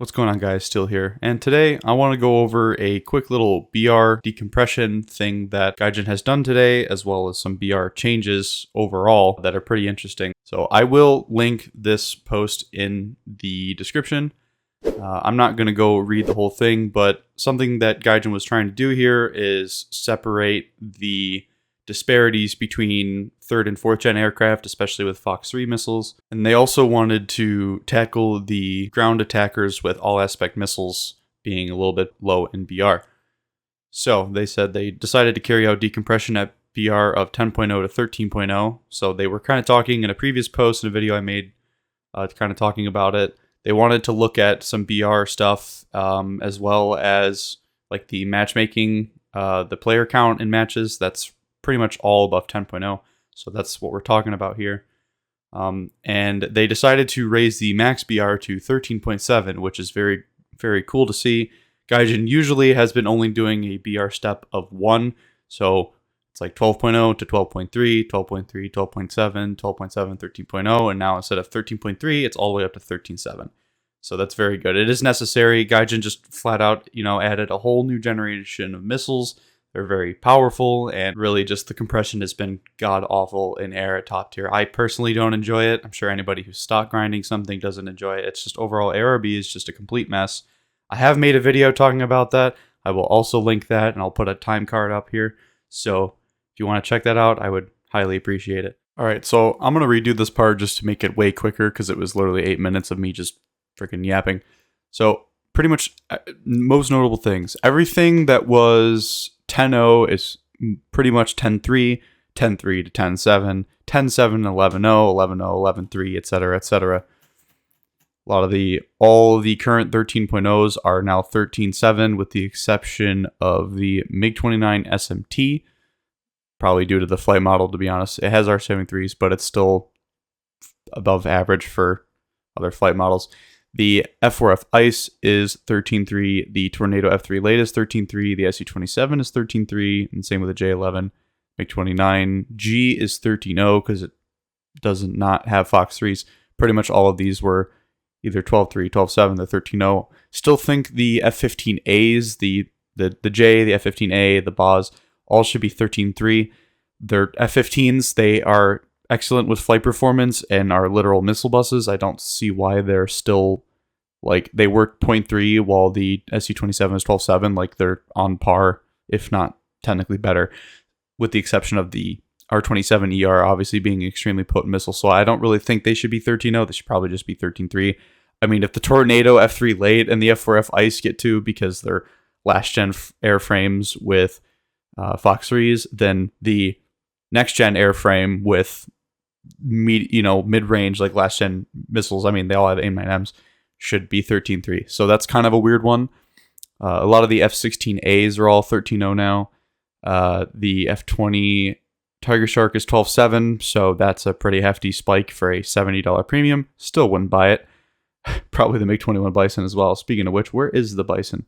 What's going on, guys? Steel here, and today I want to go over a quick little BR decompression thing that Gaijin has done today, as well as some BR changes overall that are pretty interesting. So I will link this post in the description. I'm not going to go read the whole thing, but something that Gaijin was trying to do here is separate the disparities between 3rd and 4th gen aircraft, especially with Fox 3 missiles. And they also wanted to tackle the ground attackers with all aspect missiles being a little bit low in BR. So they said they decided to carry out decompression at BR of 10.0 to 13.0. So they were kind of talking in a previous post in a video I made, kind of talking about it. They wanted to look at some BR stuff, as well as like the matchmaking, the player count in matches. That's pretty much all above 10.0. So that's what we're talking about here. And they decided to raise the max BR to 13.7, which is very, very cool to see. Gaijin usually has been only doing a BR step of 1. So it's like 12.0 to 12.3, 12.3, 12.7, 12.7, 13.0. And now instead of 13.3, it's all the way up to 13.7. So that's very good. It is necessary. Gaijin just flat out, added a whole new generation of missiles. They're very powerful, and really just the compression has been god-awful in air at top tier. I personally don't enjoy it. I'm sure anybody who's stock grinding something doesn't enjoy it. It's just overall ARB is just a complete mess. I have made a video talking about that. I will also link that, and I'll put a time card up here. So if you want to check that out, I would highly appreciate it. All right, so I'm going to redo this part just to make it way quicker because it was literally 8 minutes of me just freaking yapping. So pretty much most notable things. Everything that was 10.0 is pretty much 10.3, 10.3 to 10.7, 10.7, 11.0, 11.0, 11.3, etc., etc. All the current 13.0s are now 13.7, with the exception of the MiG-29 SMT, probably due to the flight model, to be honest. It has R-73s, but it's still above average for other flight models. The F4F ICE is 13.3, the Tornado F3 Late is 13.3, the SU-27 is 13.3, and same with the J-11. MiG-29G is 13.0 because it doesn't not have Fox 3s. Pretty much all of these were either 12.3, 12.7, or 13.0. Still think the F-15As, the J, the F-15A, the BAs, all should be 13.3. They're F-15s, they are excellent with flight performance and are literal missile buses. I don't see why they're still, they were 0.3 while the SU-27 is 12.7. They're on par, if not technically better, with the exception of the R-27ER obviously being an extremely potent missile. So I don't really think they should be 13.0. They should probably just be 13.3. I mean, if the Tornado F3 Late and the F4F ICE get to, because they're last-gen airframes with Fox 3s, then the next-gen airframe with mid-range last-gen missiles, I mean, they all have AIM-9Ms, should be 13.3. So that's kind of a weird one. A lot of the F-16As are all 13.0 now. The F-20 Tiger Shark is 12.7, so that's a pretty hefty spike for a $70 premium. Still wouldn't buy it. Probably the MiG-21 Bison as well. Speaking of which, where is the Bison?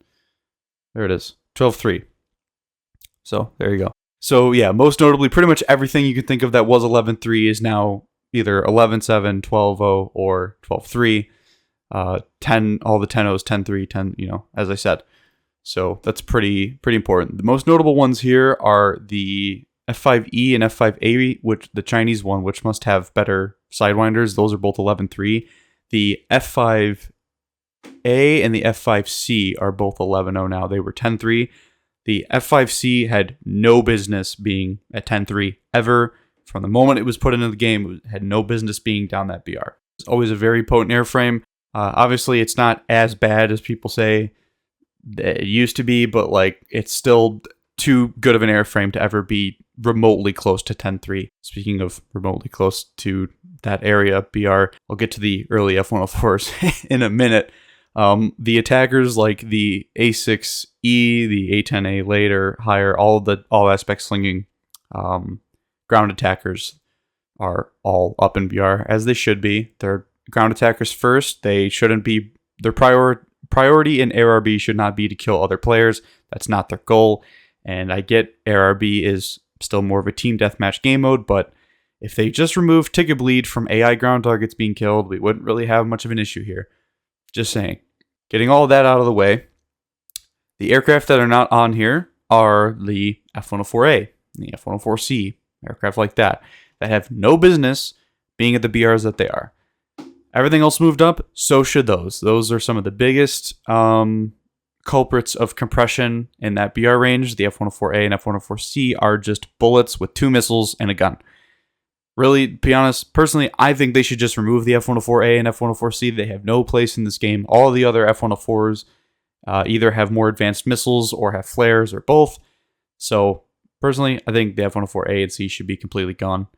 There it is, 12.3. So there you go. So yeah, most notably, pretty much everything you could think of that was 11.3 is now either 11.7, 12.0, or 12.3. 10, all the 10.0s, 10.3, 10, as I said. So that's pretty important. The most notable ones here are the F5E and F5A, which the Chinese one, which must have better sidewinders. Those are both 11.3. The F5A and the F5C are both 11.0 now. They were 10.3. The F5C had no business being at 10.3 ever. From the moment it was put into the game, it had no business being down that BR. It's always a very potent airframe. Obviously, it's not as bad as people say it used to be, but it's still too good of an airframe to ever be remotely close to 10.3. Speaking of remotely close to that area, BR, I'll get to the early F-104s in a minute. The attackers like the A6E, the A10A later, higher, all aspect slinging ground attackers are all up in BR, as they should be. They're ground attackers first. They shouldn't be, their priority in ARB should not be to kill other players. That's not their goal. And I get ARB is still more of a team deathmatch game mode, but if they just remove ticket bleed from AI ground targets being killed, we wouldn't really have much of an issue here. Just saying. getting all that out of the way, the aircraft that are not on here are the F-104A, the F-104C, aircraft like that have no business being at the BRs that they are. Everything else moved up, so should those. Those are some of the biggest culprits of compression in that BR range. The F-104A and F-104C are just bullets with 2 missiles and a gun. Really, to be honest, personally, I think they should just remove the F-104A and F-104C. They have no place in this game. All the other F-104s either have more advanced missiles or have flares or both. So, personally, I think the F-104A and C should be completely gone.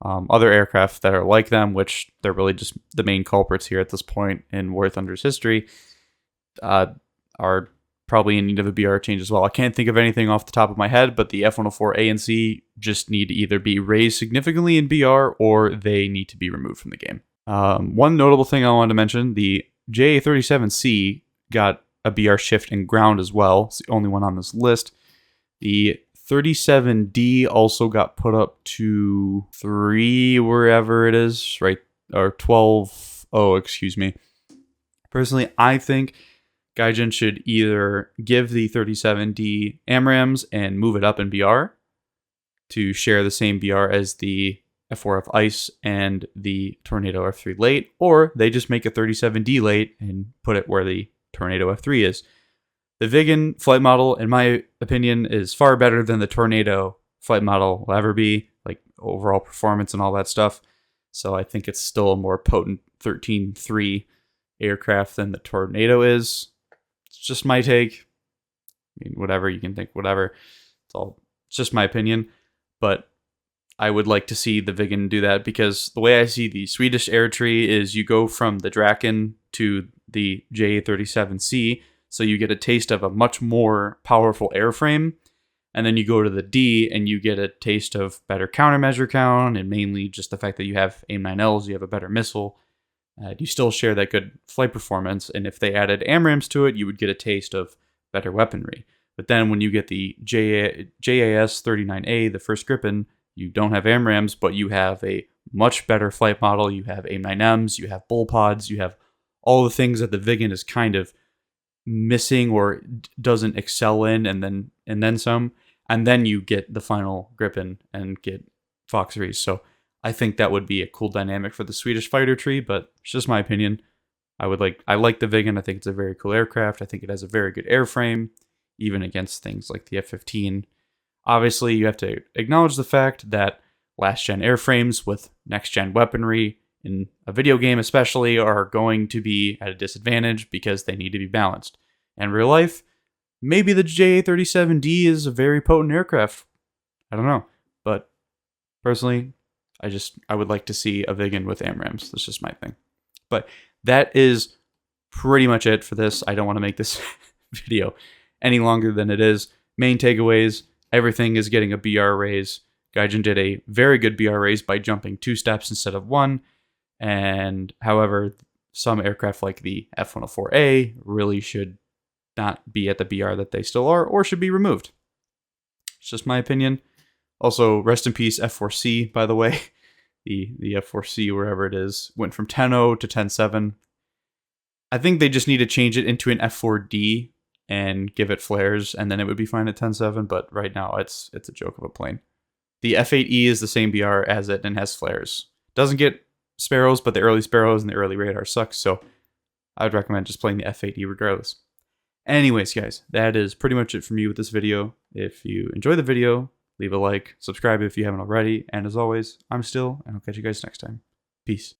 Other aircraft that are like them, which they're really just the main culprits here at this point in War Thunder's history, are probably in need of a BR change as well. I can't think of anything off the top of my head, but the F-104A and C just need to either be raised significantly in BR or they need to be removed from the game. One notable thing I wanted to mention, the JA-37C got a BR shift in ground as well. It's the only one on this list. The 37D also got put up to 3, wherever it is, right? Or 12. Oh, excuse me. Personally, I think Gaijin should either give the 37D AMRAAMs and move it up in BR to share the same BR as the F4F Ice and the Tornado F3 late, or they just make a 37D late and put it where the Tornado F3 is. The Viggen flight model, in my opinion, is far better than the Tornado flight model will ever be, like overall performance and all that stuff. So I think it's still a more potent 13-3 aircraft than the Tornado is. It's just my take. I mean, whatever, you can think whatever. It's just my opinion. But I would like to see the Viggen do that, because the way I see the Swedish air tree is you go from the Draken to the JA-37C, so you get a taste of a much more powerful airframe, and then you go to the D and you get a taste of better countermeasure count, and mainly just the fact that you have AIM-9Ls, you have a better missile. You still share that good flight performance, and if they added AMRAAMs to it, you would get a taste of better weaponry. But then when you get the JAS-39A, the first Gripen, you don't have AMRAAMs, but you have a much better flight model. You have AIM-9Ms, you have bull pods, you have all the things that the Viggen is kind of missing or doesn't excel in, and then some. And then you get the final Gripen and get Fox-3s. So I think that would be a cool dynamic for the Swedish fighter tree, but it's just my opinion. I like the Viggen. I think it's a very cool aircraft. I think it has a very good airframe, even against things like the F-15. Obviously, you have to acknowledge the fact that last-gen airframes with next-gen weaponry, in a video game especially, are going to be at a disadvantage because they need to be balanced. In real life, maybe the JA-37D is a very potent aircraft. I don't know. But personally, I would like to see a Viggen with AMRAAMs. That's just my thing. But that is pretty much it for this. I don't want to make this video any longer than it is. Main takeaways: everything is getting a BR raise. Gaijin did a very good BR raise by jumping 2 steps instead of 1. And however, some aircraft like the F-104A really should not be at the BR that they still are, or should be removed. It's just my opinion. Also, rest in peace F-4C, by the way. The F-4C, wherever it is, went from 10.0 to 10.7. I think they just need to change it into an F-4D and give it flares, and then it would be fine at 10.7, but right now it's a joke of a plane. The F-8E is the same BR as it and has flares. Doesn't get Sparrows, but the early Sparrows and the early radar sucks, so I would recommend just playing the F-8E regardless. Anyways, guys, that is pretty much it for me with this video. If you enjoyed the video, leave a like, subscribe if you haven't already, and as always, I'm Still, and I'll catch you guys next time. Peace.